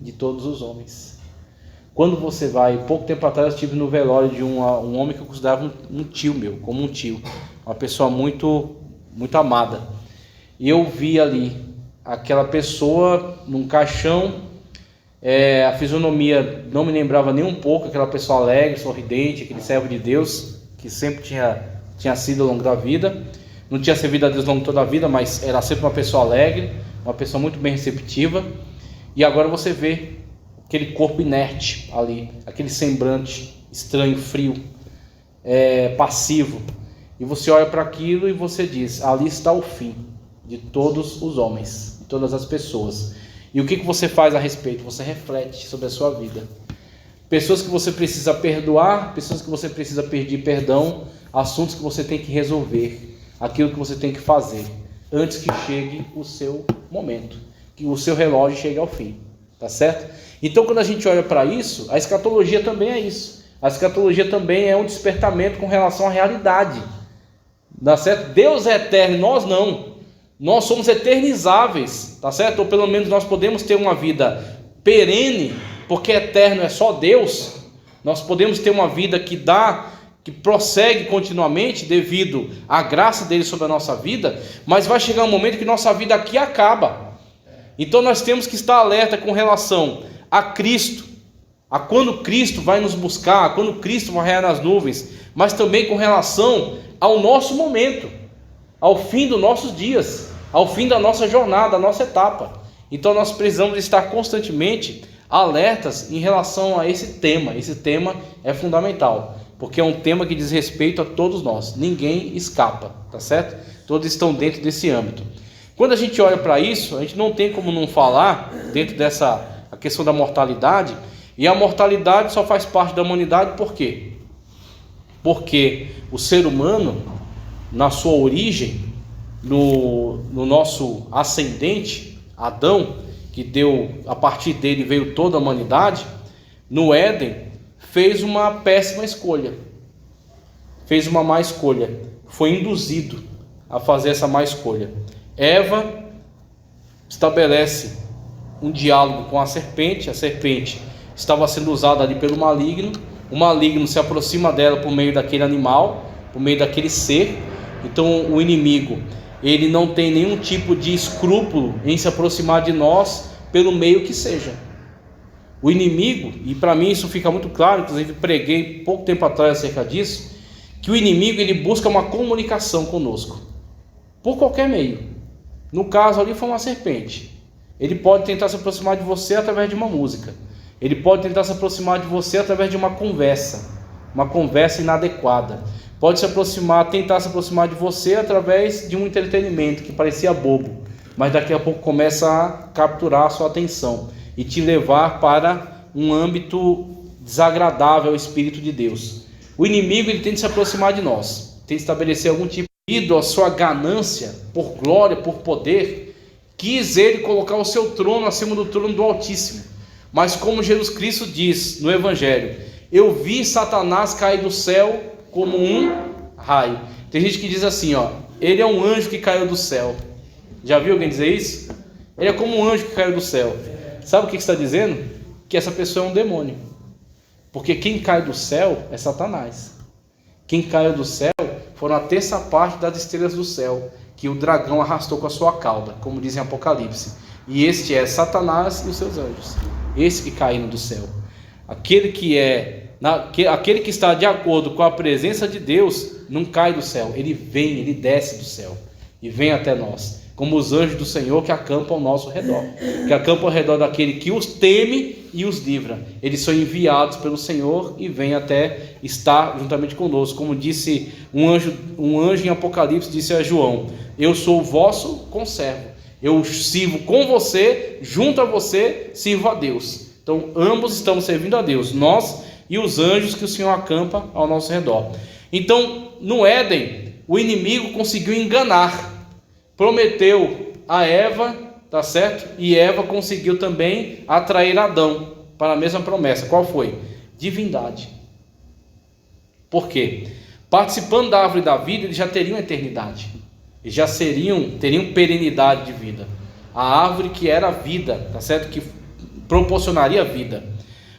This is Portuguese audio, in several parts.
de todos os homens. Quando você vai, pouco tempo atrás eu estive no velório de um homem que eu considerava um tio meu, como um tio, uma pessoa muito, muito amada. E eu vi ali aquela pessoa num caixão, a fisionomia não me lembrava nem um pouco aquela pessoa alegre, sorridente, aquele servo de Deus que sempre tinha sido ao longo da vida. Não tinha servido a Deus ao longo de toda a vida, mas era sempre uma pessoa alegre, uma pessoa muito bem receptiva. E agora você vê aquele corpo inerte ali, aquele semblante estranho, frio, passivo. E você olha para aquilo e você diz: ali está o fim de todos os homens, de todas as pessoas. E o que você faz a respeito? Você reflete sobre a sua vida. Pessoas que você precisa perdoar, pessoas que você precisa pedir perdão, assuntos que você tem que resolver, aquilo que você tem que fazer, antes que chegue o seu momento, que o seu relógio chegue ao fim, tá certo? Então, quando a gente olha para isso, a escatologia também é isso. A escatologia também é um despertamento com relação à realidade, tá certo? Deus é eterno, nós não. Nós somos eternizáveis, tá certo? Ou pelo menos nós podemos ter uma vida perene, porque eterno é só Deus. Nós podemos ter uma vida que prossegue continuamente devido à graça dele sobre a nossa vida, mas vai chegar um momento que nossa vida aqui acaba. Então nós temos que estar alerta com relação a Cristo, a quando Cristo vai nos buscar, a quando Cristo vai raiar nas nuvens, mas também com relação ao nosso momento, ao fim dos nossos dias, ao fim da nossa jornada, da nossa etapa. Então nós precisamos estar constantemente alertas em relação a esse tema. Esse tema é fundamental, porque é um tema que diz respeito a todos nós, ninguém escapa, tá certo? Todos estão dentro desse âmbito. Quando a gente olha para isso, a gente não tem como não falar dentro dessa a questão da mortalidade, e a mortalidade só faz parte da humanidade. Por quê? Porque o ser humano, na sua origem, no nosso ascendente, Adão, que deu, a partir dele veio toda a humanidade, no Éden, fez uma péssima escolha, fez uma má escolha, foi induzido a fazer essa má escolha. Eva estabelece um diálogo com a serpente estava sendo usada ali pelo maligno, o maligno se aproxima dela por meio daquele animal, por meio daquele ser. Então o inimigo, ele não tem nenhum tipo de escrúpulo em se aproximar de nós pelo meio que seja. O inimigo, e para mim isso fica muito claro, inclusive preguei pouco tempo atrás acerca disso, que o inimigo ele busca uma comunicação conosco, por qualquer meio. No caso ali foi uma serpente. Ele pode tentar se aproximar de você através de uma música. Ele pode tentar se aproximar de você através de uma conversa inadequada. Pode tentar se aproximar de você através de um entretenimento que parecia bobo, mas daqui a pouco começa a capturar a sua atenção e te levar para um âmbito desagradável ao Espírito de Deus. O inimigo ele tenta se aproximar de nós, tenta estabelecer algum tipo de a sua ganância por glória, por poder. Quis ele colocar o seu trono acima do trono do Altíssimo. Mas como Jesus Cristo diz no Evangelho: eu vi Satanás cair do céu como um raio. Tem gente que diz assim, ele é um anjo que caiu do céu. Já viu alguém dizer isso? Ele é como um anjo que caiu do céu. Sabe o que está dizendo? Que essa pessoa é um demônio. Porque quem cai do céu é Satanás. Quem caiu do céu foram a terça parte das estrelas do céu, que o dragão arrastou com a sua cauda, como diz em Apocalipse. E este é Satanás e os seus anjos, esse que caíram do céu. Aquele que está de acordo com a presença de Deus não cai do céu, ele desce do céu e vem até nós, como os anjos do Senhor que acampam ao nosso redor, que acampam ao redor daquele que os teme e os livra. Eles são enviados pelo Senhor e vêm até estar juntamente conosco, como disse um anjo em Apocalipse, disse a João: eu sou o vosso conservo, eu sirvo com você, junto a você sirvo a Deus. Então ambos estamos servindo a Deus, nós e os anjos que o Senhor acampa ao nosso redor. Então no Éden o inimigo conseguiu enganar, prometeu a Eva, tá certo? E Eva conseguiu também atrair Adão para a mesma promessa. Qual foi? Divindade. Por quê? Participando da árvore da vida, eles já teriam eternidade, eles já teriam perenidade de vida. A árvore que era a vida, tá certo? Que proporcionaria vida.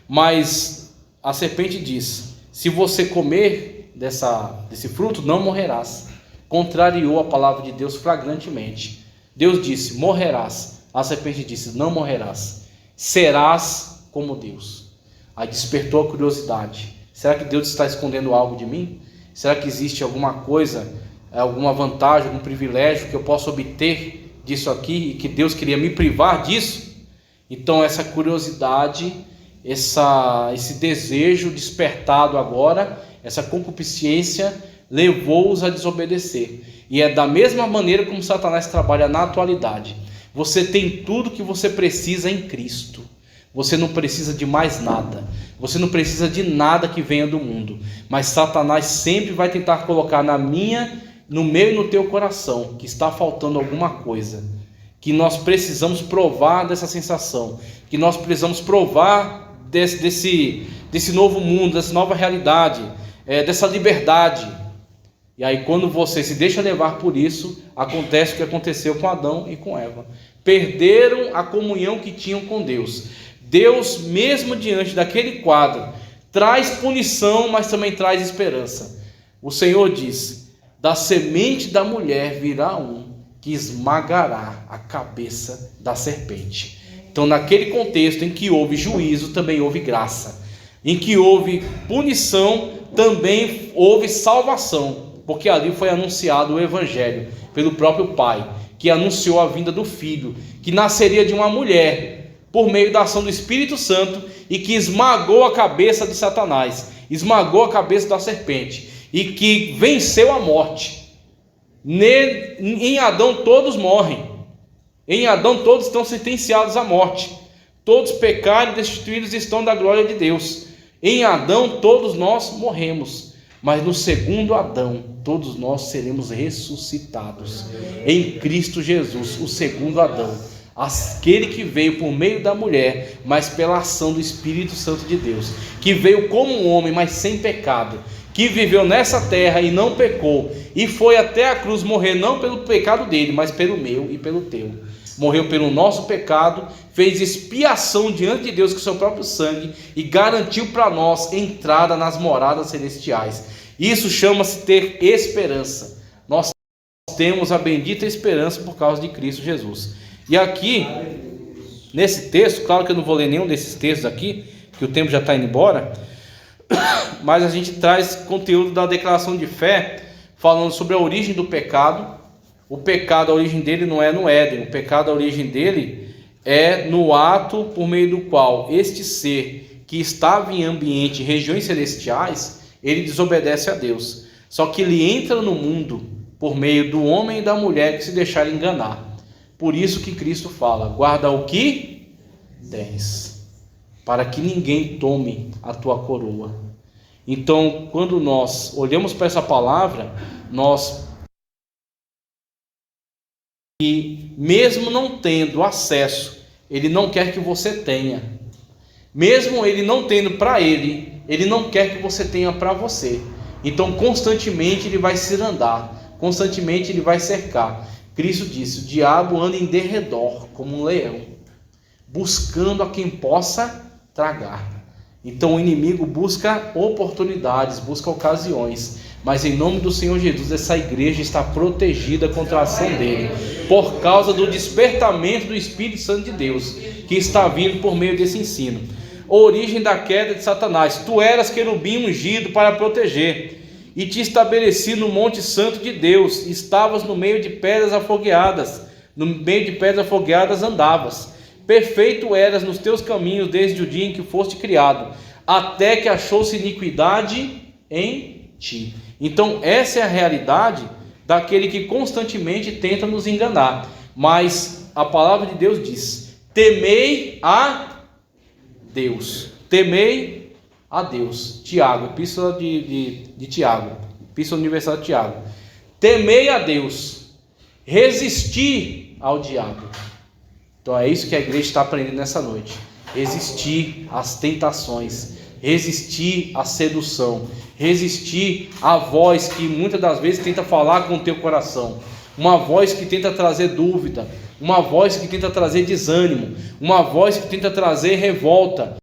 Mas a serpente diz: se você comer desse fruto, não morrerás. Contrariou a palavra de Deus flagrantemente. Deus disse: morrerás. A serpente disse: não morrerás. Serás como Deus. Aí despertou a curiosidade. Será que Deus está escondendo algo de mim? Será que existe alguma coisa, alguma vantagem, algum privilégio que eu possa obter disso aqui e que Deus queria me privar disso? Então essa curiosidade, esse desejo despertado agora, essa concupiscência levou-os a desobedecer. E é da mesma maneira como Satanás trabalha na atualidade. Você tem tudo que você precisa em Cristo. Você não precisa de mais nada. Você não precisa de nada que venha do mundo. Mas Satanás sempre vai tentar colocar no meu e no teu coração que está faltando alguma coisa. Que nós precisamos provar dessa sensação. Que nós precisamos provar desse novo mundo, dessa nova realidade, dessa liberdade. E aí quando você se deixa levar por isso, acontece o que aconteceu com Adão e com Eva. Perderam a comunhão que tinham com Deus. Deus, mesmo diante daquele quadro, traz punição, mas também traz esperança. O Senhor diz: da semente da mulher virá um que esmagará a cabeça da serpente. Então, naquele contexto em que houve juízo, também houve graça. Em que houve punição, também houve salvação. Porque ali foi anunciado o Evangelho pelo próprio Pai, que anunciou a vinda do Filho, que nasceria de uma mulher, por meio da ação do Espírito Santo, e que esmagou a cabeça de Satanás, esmagou a cabeça da serpente, e que venceu a morte. Em Adão todos morrem, em Adão todos estão sentenciados à morte, todos pecaram e destituídos estão da glória de Deus. Em Adão todos nós morremos, mas no segundo Adão todos nós seremos ressuscitados, em Cristo Jesus, o segundo Adão, aquele que veio por meio da mulher, mas pela ação do Espírito Santo de Deus, que veio como um homem, mas sem pecado, que viveu nessa terra e não pecou, e foi até a cruz morrer não pelo pecado dele, mas pelo meu e pelo teu. Morreu pelo nosso pecado, fez expiação diante de Deus com seu próprio sangue e garantiu para nós entrada nas moradas celestiais. Isso chama-se ter esperança. Nós temos a bendita esperança por causa de Cristo Jesus. E aqui, nesse texto, claro que eu não vou ler nenhum desses textos aqui, que o tempo já está indo embora, mas a gente traz conteúdo da declaração de fé, falando sobre a origem do pecado. O pecado, a origem dele não é no Éden, o pecado, a origem dele é no ato por meio do qual este ser que estava em ambiente, regiões celestiais, ele desobedece a Deus. Só que ele entra no mundo por meio do homem e da mulher que se deixaram enganar. Por isso que Cristo fala: guarda o que tens, para que ninguém tome a tua coroa. Então, quando nós olhamos para essa palavra, nós, e mesmo não tendo acesso, ele não quer que você tenha. Mesmo ele não tendo para ele não quer que você tenha para você. Então, constantemente ele vai cirandar, constantemente ele vai cercar. Cristo disse: o diabo anda em derredor como um leão, buscando a quem possa tragar. Então o inimigo busca oportunidades, busca ocasiões, mas em nome do Senhor Jesus, essa igreja está protegida contra a ação dele, por causa do despertamento do Espírito Santo de Deus, que está vindo por meio desse ensino. A origem da queda de Satanás: tu eras querubim ungido para proteger, e te estabeleci no monte santo de Deus, estavas no meio de pedras afogueadas, andavas. Perfeito eras nos teus caminhos desde o dia em que foste criado, até que achou-se iniquidade em ti. Então essa é a realidade daquele que constantemente tenta nos enganar. Mas a palavra de Deus diz: temei a Deus. Temei a Deus. Tiago, epístola de Tiago, epístola universal de Tiago. Temei a Deus, resisti ao diabo. Então é isso que a igreja está aprendendo nessa noite: resistir às tentações, resistir à sedução, resistir à voz que muitas das vezes tenta falar com o teu coração, uma voz que tenta trazer dúvida, uma voz que tenta trazer desânimo, uma voz que tenta trazer revolta.